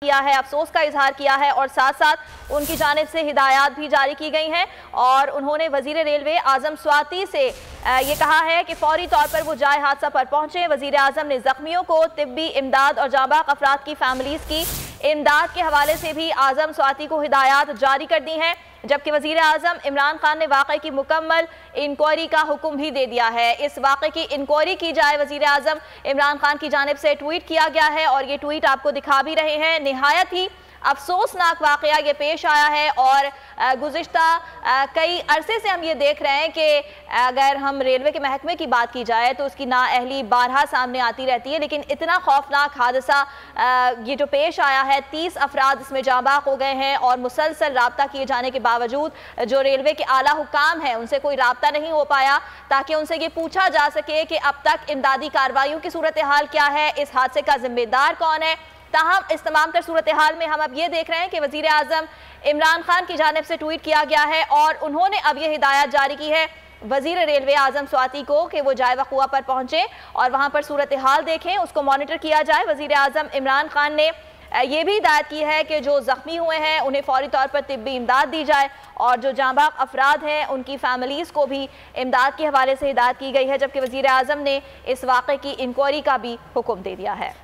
किया है, अफसोस का इजहार किया है और साथ साथ उनकी जानिब से हिदायत भी जारी की गई हैं और उन्होंने वजीर रेलवे आजम स्वाति से ये कहा है कि फौरी तौर पर वो जाए हादसा पर पहुंचे। वजीर आजम ने जख्मियों को तिब्बी इमदाद और जाबाक अफराद की फैमिलीज की इमदाद के हवाले से भी आजम स्वाति को हिदायत जारी कर दी हैं, जबकि वजीर आजम इमरान खान ने वाक़े की मुकम्मल इंक्वायरी का हुक्म भी दे दिया है। इस वाक़े की इंक्वायरी की जाए वजीर आजम इमरान खान की जानिब से ट्वीट किया गया है और ये ट्वीट आपको दिखा भी रहे हैं। निहायत ही अफसोसनाक वाक़या ये पेश आया है और गुज़िश्ता कई अरसे से हम ये देख रहे हैं कि अगर हम रेलवे के महकमे की बात की जाए तो उसकी नाअहली बारहा सामने आती रहती है, लेकिन इतना खौफनाक हादसा ये जो पेश आया है, 30 अफराद इसमें जाबाक हो गए हैं और मुसलसल राब्ता किए जाने के बावजूद जो रेलवे के आला हुकाम हैं उनसे कोई राब्ता नहीं हो पाया ताकि उनसे ये पूछा जा सके कि अब तक इमदादी कार्रवाइयों की सूरत हाल क्या है, इस हादसे का जिम्मेदार कौन है। ताहम इस तमाम तर सूरत हाल में हम अब ये देख रहे हैं कि वजीर आजम इमरान खान की जानिब से ट्वीट किया गया है और उन्होंने अब ये हिदायत जारी की है वजीर रेलवे आजम स्वाति को कि वो जाए वक़ुआ पर पहुंचे और वहां पर सूरत हाल देखें, उसको मॉनिटर किया जाए। वजीर आजम इमरान खान ने ये भी हिदायत की है कि जो जख्मी हुए हैं उन्हें फौरी तौर पर तिब्बी इमदाद दी जाए और जो जांबाक अफराद हैं उनकी फैमिलीज़ को भी इमदाद के हवाले से हिदायत की गई है, जबकि वजीर आजम ने इस वाक़े की इंक्वायरी का भी हुक्म दे दिया है।